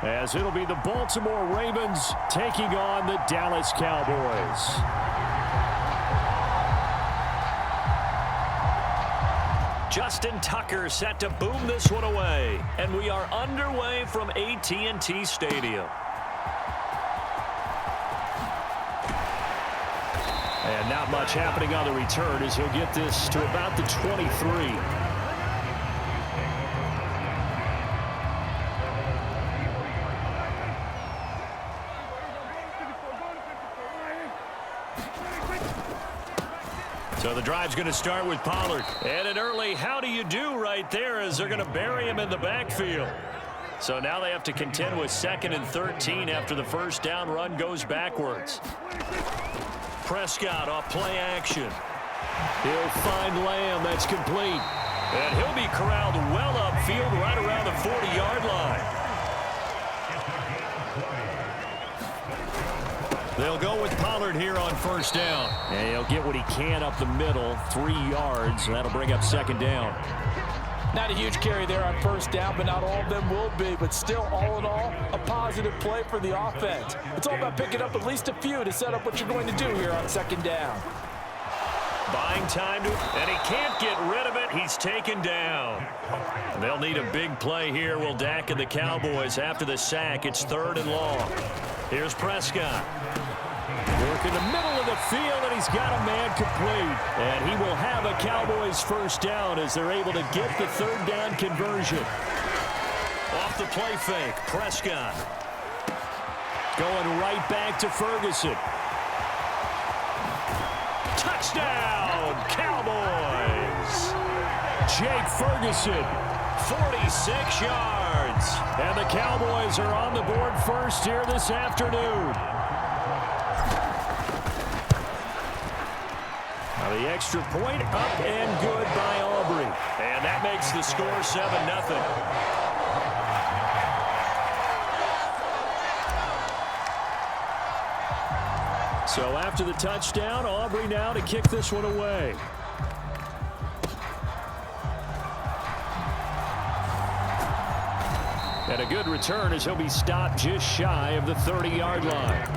As it'll be the Baltimore Ravens taking on the Dallas Cowboys. Justin Tucker set to boom this one away. And we are underway from AT&T Stadium. And not much happening on the return as he'll get this to about the 23. So the drive's going to start with Pollard. And an early how do you do right there as they're going to bury him in the backfield. So now they have to contend with 2nd and 13 after the first down run goes backwards. Prescott off play action. He'll find Lamb. That's complete. And he'll be corralled well upfield right around the 40-yard line. They'll go with Pollard here on first down. And he'll get what he can up the middle, 3 yards. That'll bring up 2nd down. Not a huge carry there on first down, but not all of them will be. But still, all in all, a positive play for the offense. It's all about picking up at least a few to set up what you're going to do here on 2nd down. Buying time to, and he can't get rid of it. He's taken down. They'll need a big play here, will Dak and the Cowboys after the sack. It's 3rd and long. Here's Prescott. Work in the middle of the field, and he's got a man complete. And he will have a Cowboys first down as they're able to get the 3rd down conversion. Off the play fake, Prescott. Going right back to Ferguson. Touchdown, Cowboys. Jake Ferguson. 46 yards. And the Cowboys are on the board first here this afternoon. Now the extra point up and good by Aubrey. And that makes the score 7-0. So after the touchdown, Aubrey now to kick this one away. And a good return as he'll be stopped just shy of the 30-yard line.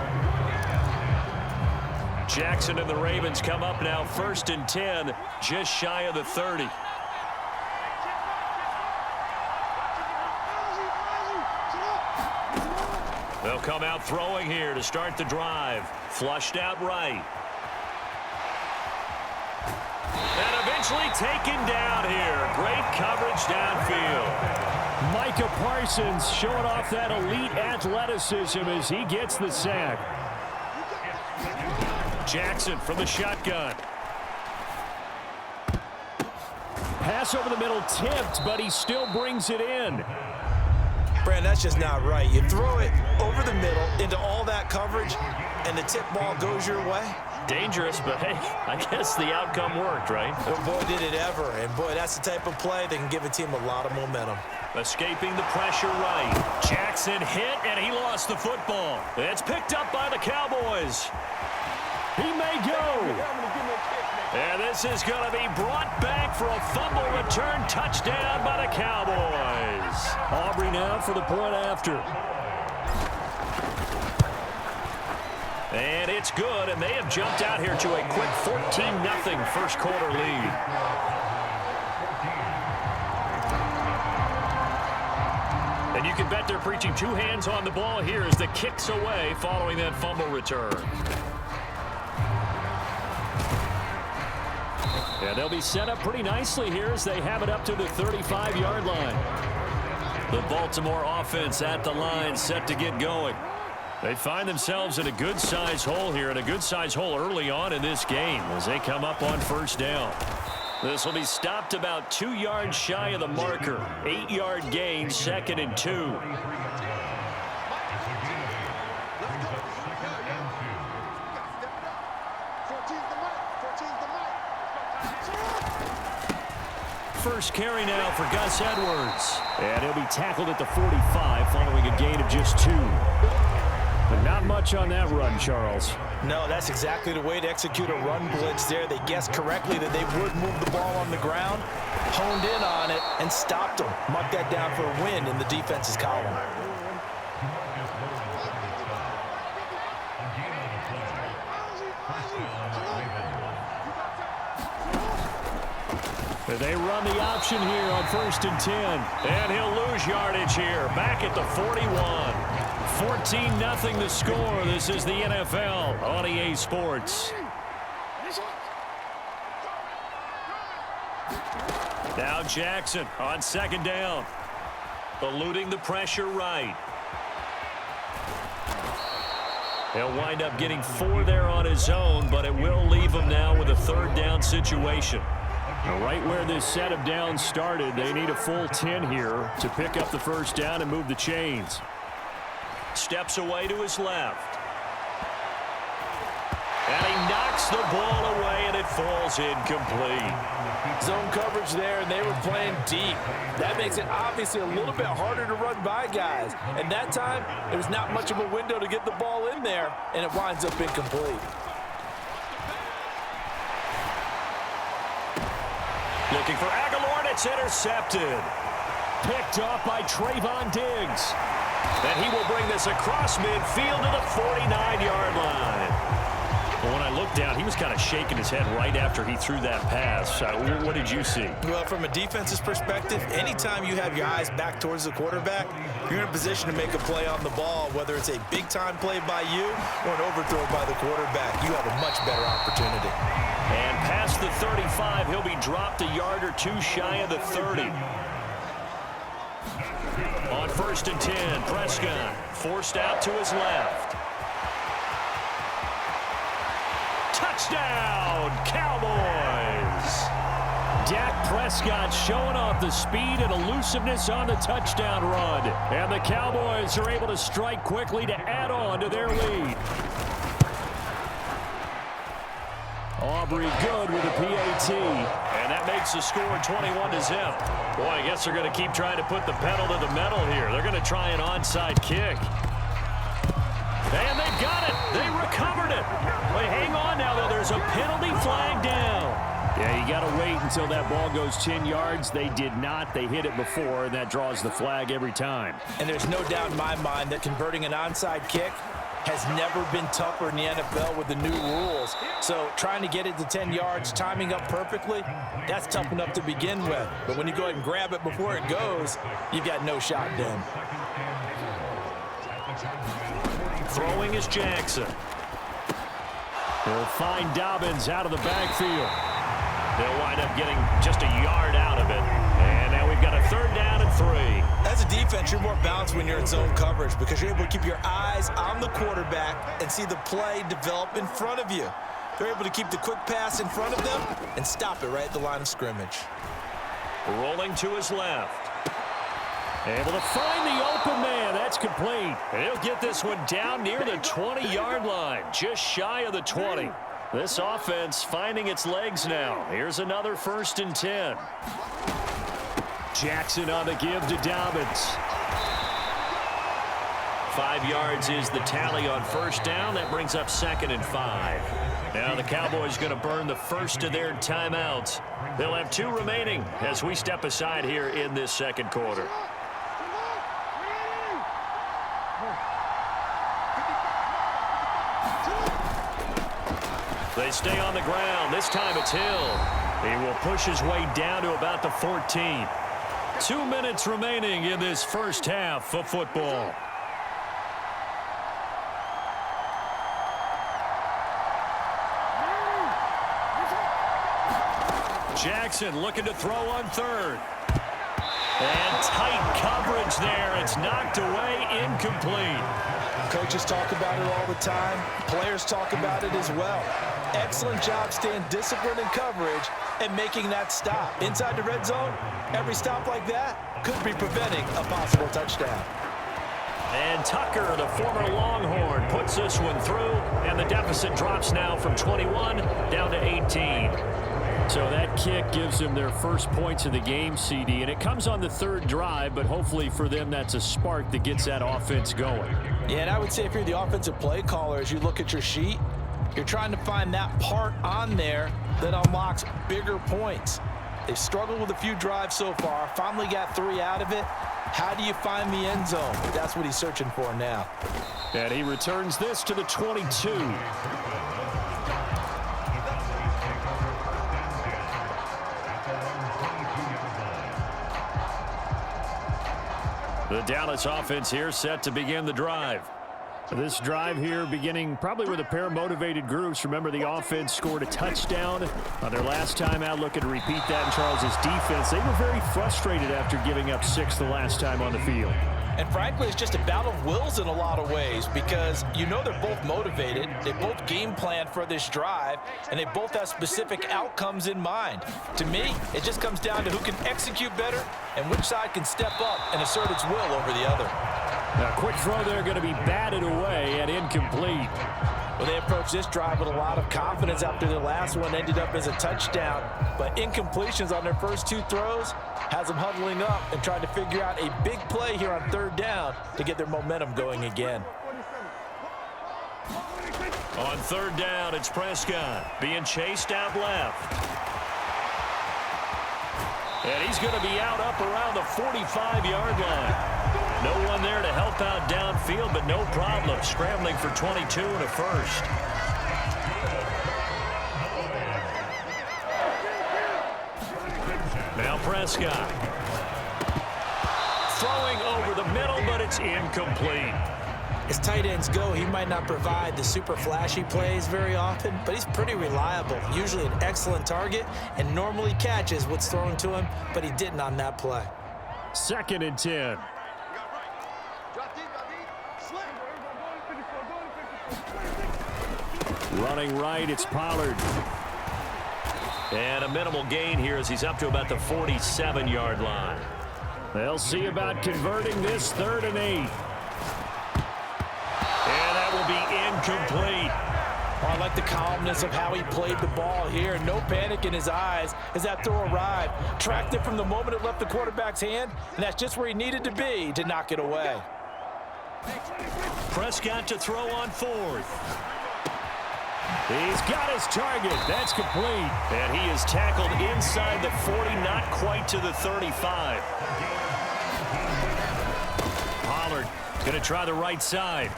Jackson and the Ravens come up now 1st and 10, just shy of the 30. They'll come out throwing here to start the drive. Flushed out right. And eventually taken down here. Great coverage downfield. Micah Parsons showing off that elite athleticism as he gets the sack. Jackson from the shotgun. Pass over the middle tipped, but he still brings it in. Brand, that's just not right. You throw it over the middle into all that coverage, and the tip ball goes your way. Dangerous, but hey, I guess the outcome worked, right? Well, boy, did it ever. And boy, that's the type of play that can give a team a lot of momentum. Escaping the pressure right. Jackson hit, and he lost the football. It's picked up by the Cowboys. He may go. And this is going to be brought back for a fumble return touchdown by the Cowboys. Aubrey now for the point after. And it's good, and they have jumped out here to a quick 14-0 first quarter lead. And you can bet they're preaching 2 hands on the ball here as the kick's away following that fumble return. And they'll be set up pretty nicely here as they have it up to the 35-yard line. The Baltimore offense at the line set to get going. They find themselves in a good-sized hole here, and a good-sized hole early on in this game as they come up on first down. This will be stopped about 2 yards shy of the marker. 8-yard gain, 2nd and 2. First carry now for Gus Edwards. And he'll be tackled at the 45 following a gain of just 2. But not much on that run, Charles. No, that's exactly the way to execute a run blitz there. They guessed correctly that they would move the ball on the ground, honed in on it, and stopped them. Mark that down for a win in the defense's column. They run the option here on 1st and 10. And he'll lose yardage here, back at the 41. 14-0 the score. This is the NFL on EA Sports. Now Jackson on 2nd down. Eluding the pressure right. He'll wind up getting 4 there on his own, but it will leave him now with a 3rd down situation. Right where this set of downs started, they need a full 10 here to pick up the 1st down and move the chains. Steps away to his left. And he knocks the ball away, and it falls incomplete. Zone coverage there, and they were playing deep. That makes it obviously a little bit harder to run by guys. And that time, there was not much of a window to get the ball in there, and it winds up incomplete. Looking for Aguilar, and it's intercepted. Picked off by Trayvon Diggs. And he will bring this across midfield to the 49-yard line. Well, when I looked down, he was kind of shaking his head right after he threw that pass. What did you see? Well, from a defense's perspective, anytime you have your eyes back towards the quarterback, you're in a position to make a play on the ball, whether it's a big-time play by you or an overthrow by the quarterback. You have a much better opportunity. And past the 35, he'll be dropped a yard or 2 shy of the 30. On 1st and 10, Prescott forced out to his left. Touchdown, Cowboys! Dak Prescott showing off the speed and elusiveness on the touchdown run. And the Cowboys are able to strike quickly to add on to their lead. Aubrey good with a PAT. And that makes the score 21-0. Boy, I guess they're going to keep trying to put the pedal to the metal here. They're going to try an onside kick. And they've got it. They recovered it. But hang on now, though. There's a penalty flag down. Yeah, you got to wait until that ball goes 10 yards. They did not. They hit it before, and that draws the flag every time. And there's no doubt in my mind that converting an onside kick has never been tougher in the NFL with the new rules. So trying to get it to 10 yards, timing up perfectly, that's tough enough to begin with. But when you go ahead and grab it before it goes, you've got no shot then. Throwing is Jackson. They'll find Dobbins out of the backfield. They'll wind up getting just a yard out of it. And now we've got a 3rd down and 3. As a defense, you're more balanced when you're in zone coverage because you're able to keep your eyes on the quarterback and see the play develop in front of you. They're able to keep the quick pass in front of them and stop it right at the line of scrimmage. Rolling to his left. Able to find the open man. That's complete. And he'll get this one down near the 20-yard line, just shy of the 20. This offense finding its legs now. Here's another 1st and 10. Jackson on the give to Dobbins. 5 yards is the tally on 1st down. That brings up 2nd and 5. Now the Cowboys going to burn the first of their timeouts. They'll have 2 remaining as we step aside here in this 2nd quarter. They stay on the ground. This time it's Hill. He will push his way down to about the 14. 2 minutes remaining in this first half of football. Jackson looking to throw on 3rd. And tight coverage there. It's knocked away, incomplete. Coaches talk about it all the time. Players talk about it as well. Excellent job staying disciplined in coverage and making that stop. Inside the red zone, every stop like that could be preventing a possible touchdown. And Tucker, the former Longhorn, puts this one through, and the deficit drops now from 21 down to 18. So that kick gives them their first points of the game, CD, and it comes on the 3rd drive, but hopefully for them that's a spark that gets that offense going. Yeah, and I would say if you're the offensive play caller, as you look at your sheet, you're trying to find that part on there that unlocks bigger points. They've struggled with a few drives so far, finally got 3 out of it. How do you find the end zone? That's what he's searching for now. And he returns this to the 22. The Dallas offense here set to begin the drive. This drive here beginning probably with a pair of motivated groups. Remember, the offense scored a touchdown on their last time out. Looking to repeat that in Charles's defense. They were very frustrated after giving up 6 the last time on the field. And frankly, it's just a battle of wills in a lot of ways because you know they're both motivated. They both game plan for this drive, and they both have specific outcomes in mind. To me, it just comes down to who can execute better and which side can step up and assert its will over the other. A quick throw there going to be batted away and incomplete. Well, they approached this drive with a lot of confidence after their last one ended up as a touchdown. But incompletions on their first 2 throws has them huddling up and trying to figure out a big play here on 3rd down to get their momentum going again. On 3rd down, it's Prescott being chased out left. And he's going to be out up around the 45-yard line. No one there to help out downfield, but no problem. Scrambling for 22 and a first. Now Prescott. Throwing over the middle, but it's incomplete. As tight ends go, he might not provide the super flashy plays very often, but he's pretty reliable. Usually an excellent target and normally catches what's thrown to him, but he didn't on that play. 2nd and 10. Running right, it's Pollard. And a minimal gain here as he's up to about the 47-yard line. They'll see about converting this 3rd and 8. And that will be incomplete. Oh, I like the calmness of how he played the ball here. No panic in his eyes as that throw arrived. Tracked it from the moment it left the quarterback's hand, and that's just where he needed to be to knock it away. Prescott to throw on 4th. He's got his target. That's complete. And he is tackled inside the 40, not quite to the 35. Pollard going to try the right side.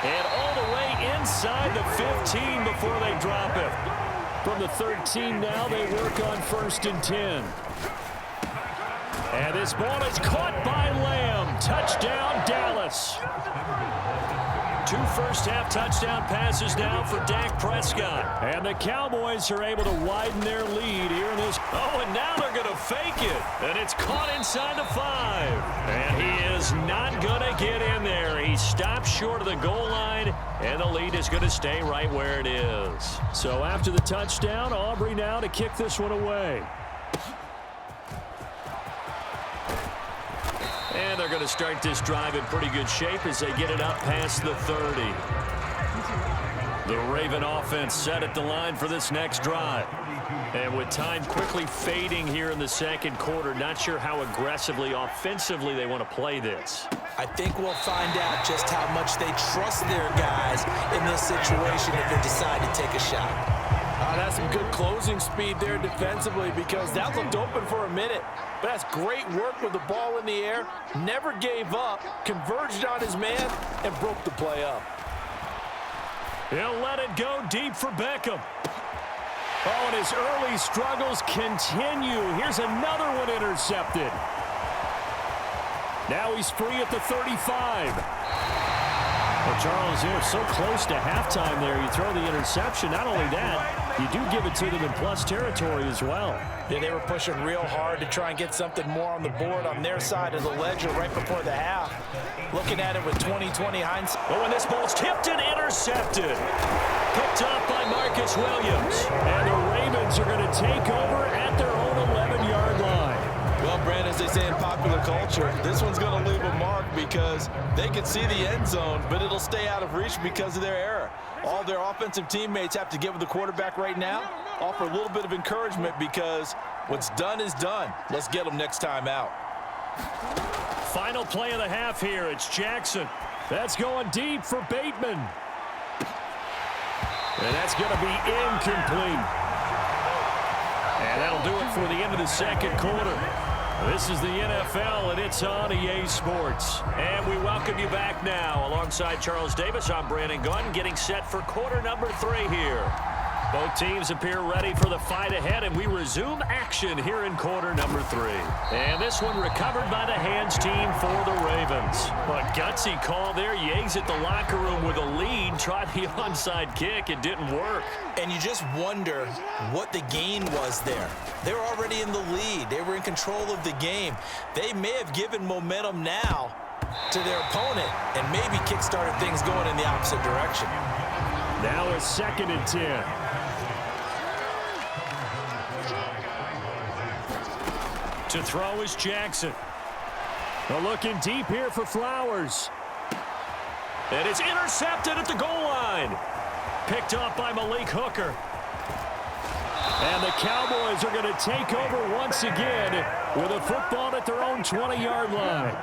And all the way inside the 15 before they drop him. From the 13 now, they work on 1st and 10. And this ball is caught by Lamb. Touchdown, Dallas. 2 first-half touchdown passes now for Dak Prescott. And the Cowboys are able to widen their lead here in this. Oh, and now they're going to fake it. And it's caught inside the 5. And he is not going to get in there. He stops short of the goal line, and the lead is going to stay right where it is. So after the touchdown, Aubrey now to kick this one away. And they're going to start this drive in pretty good shape as they get it up past the 30. The Raven offense set at the line for this next drive. And with time quickly fading here in the 2nd quarter, not sure how aggressively, offensively they want to play this. I think we'll find out just how much they trust their guys in this situation if they decide to take a shot. That's some good closing speed there defensively because that looked open for a minute. But that's great work with the ball in the air. Never gave up, converged on his man, and broke the play up. He'll let it go deep for Beckham. Oh, and his early struggles continue. Here's another one intercepted. Now he's free at the 35. Well, Charles, you're so close to halftime there. You throw the interception. Not only that, you do give it to them in plus territory as well. Yeah, they were pushing real hard to try and get something more on the board on their side of the ledger right before the half. Looking at it with 20/20 hindsight. Oh, and this ball's tipped and intercepted. Picked up by Marcus Williams. And the Ravens are going to take over at their own 11-yard line. Well, Brandon, as they say in popular culture, this one's going to leave a mark because they can see the end zone, but it'll stay out of reach because of their error. All their offensive teammates have to give the quarterback right now, offer a little bit of encouragement because what's done is done. Let's get them next time out. Final play of the half here. It's Jackson. That's going deep for Bateman. And that's going to be incomplete. And that'll do it for the end of the 2nd quarter. This is the NFL, and it's on EA Sports. And we welcome you back now. Alongside Charles Davis, I'm Brandon Gunn, getting set for quarter number 3 here. Both teams appear ready for the fight ahead, and we resume action here in quarter number 3. And this one recovered by the hands team for the Ravens. A gutsy call there. You exit the locker room with a lead. Tried the onside kick. It didn't work. And you just wonder what the gain was there. They were already in the lead. They were in control of the game. They may have given momentum now to their opponent and maybe kick-started things going in the opposite direction. Now a 2nd and 10. To throw is Jackson. They're looking deep here for Flowers. And it's intercepted at the goal line. Picked off by Malik Hooker. And the Cowboys are going to take over once again with a football at their own 20-yard line.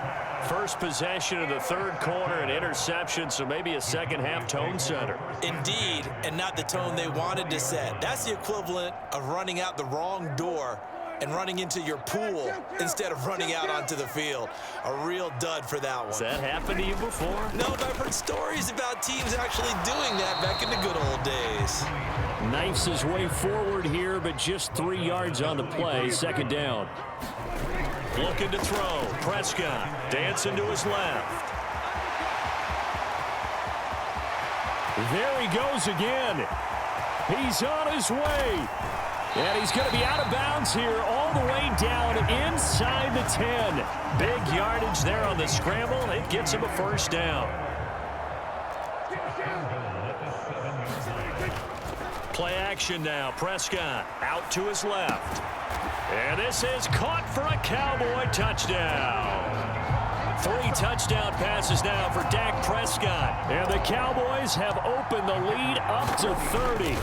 First possession of the 3rd quarter, an interception, so maybe a second-half tone setter. Indeed, and not the tone they wanted to set. That's the equivalent of running out the wrong door and running into your pool instead of running out onto the field. A real dud for that one. Has that happened to you before? No, but I've heard stories about teams actually doing that back in the good old days. Knifes his way forward here, but just 3 yards on the play. 2nd down. Looking to throw. Prescott dancing to his left. There he goes again. He's on his way. And he's going to be out of bounds here all the way down inside the 10. Big yardage there on the scramble. It gets him a 1st down. Play action now. Prescott out to his left. And this is caught for a Cowboy touchdown. 3 touchdown passes now for Dak Prescott. And the Cowboys have opened the lead up to 30.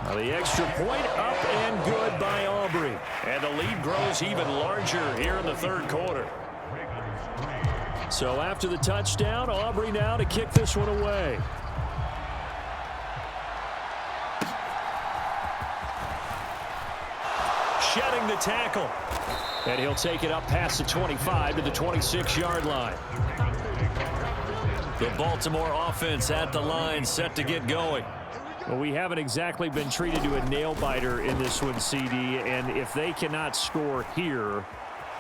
Now the extra point up and good by Aubrey. And the lead grows even larger here in the 3rd quarter. So after the touchdown, Aubrey now to kick this one away. Shedding the tackle. And he'll take it up past the 25 to the 26-yard line. The Baltimore offense at the line, set to get going. Well, we haven't exactly been treated to a nail-biter in this one, CD, and if they cannot score here,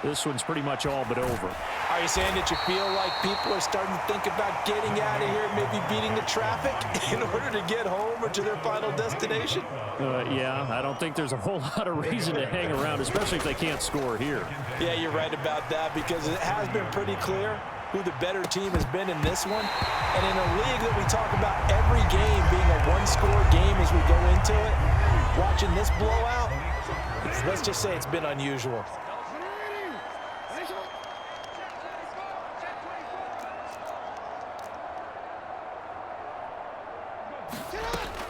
this one's pretty much all but over. Are you saying that you feel like people are starting to think about getting out of here, maybe beating the traffic in order to get home or to their final destination? Yeah, I don't think there's a whole lot of reason to hang around, especially if they can't score here. Yeah, you're right about that, because it has been pretty clear who the better team has been in this one. And in a league that we talk about every game being a one-score game as we go into it, watching this blowout, let's just say it's been unusual.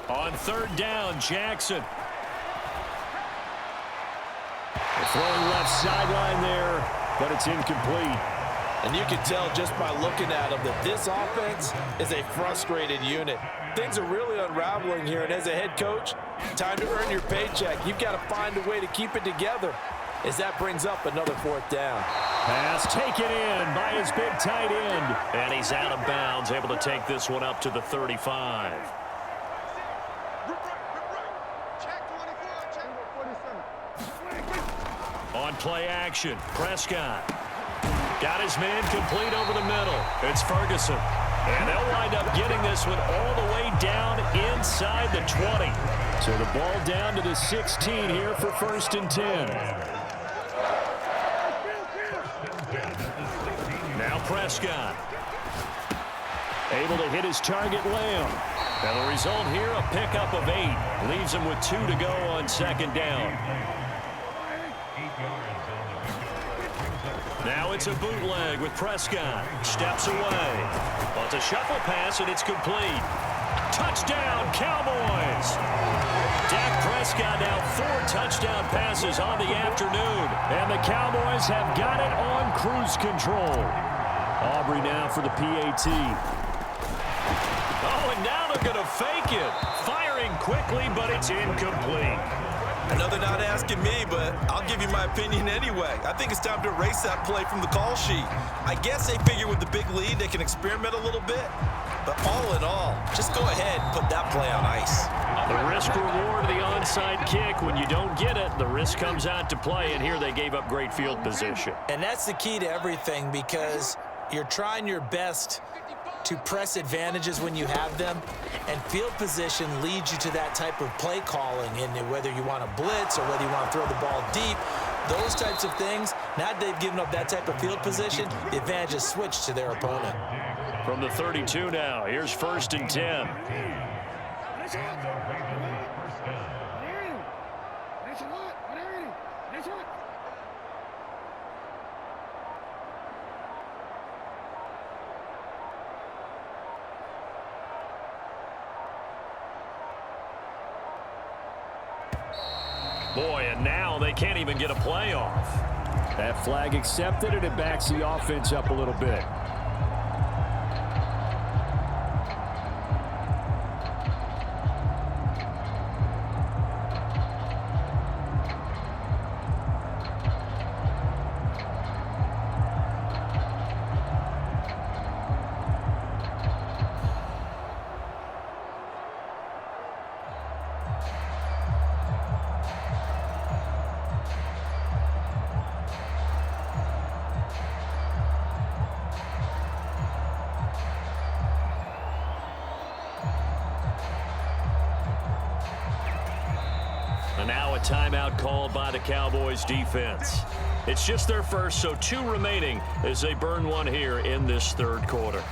On 3rd down, Jackson. They're throwing left sideline there, but it's incomplete. And you can tell just by looking at them that this offense is a frustrated unit. Things are really unraveling here, and as a head coach, time to earn your paycheck. You've got to find a way to keep it together as that brings up another 4th down. Pass taken in by his big tight end. And he's out of bounds, able to take this one up to the 35. On play action, Prescott. Got his man complete over the middle. It's Ferguson. And they'll wind up getting this one all the way down inside the 20. So the ball down to the 16 here for 1st and 10. Now Prescott. Able to hit his target, Lamb. And the result here, a pickup of 8. Leaves him with 2 to go on 2nd down. Now it's a bootleg with Prescott. Steps away. Wants a shuffle pass, and it's complete. Touchdown, Cowboys! Dak Prescott now 4 touchdown passes on the afternoon. And the Cowboys have got it on cruise control. Aubrey now for the PAT. Oh, and now they're going to fake it. Firing quickly, but it's incomplete. I know they're not asking me, but I'll give you my opinion anyway. I think it's time to erase that play from the call sheet. I guess they figure with the big lead they can experiment a little bit. But all in all, just go ahead and put that play on ice. The risk reward of the onside kick. When you don't get it, the risk comes out to play, and here they gave up great field position. And that's the key to everything, because you're trying your best to press advantages when you have them, and field position leads you to that type of play calling, and whether you want to blitz or whether you want to throw the ball deep, those types of things. Now they've given up that type of field position, the advantage is switched to their opponent. From the 32 now, here's 1st and 10. Boy, and now they can't even get a play off. That flag accepted, and it backs the offense up a little bit. And now a timeout called by the Cowboys defense. It's just their first, so 2 remaining as they burn one here in this 3rd quarter.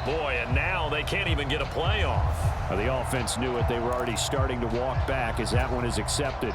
Boy, and now they can't even get a play off. The offense knew it. They were already starting to walk back as that one is accepted.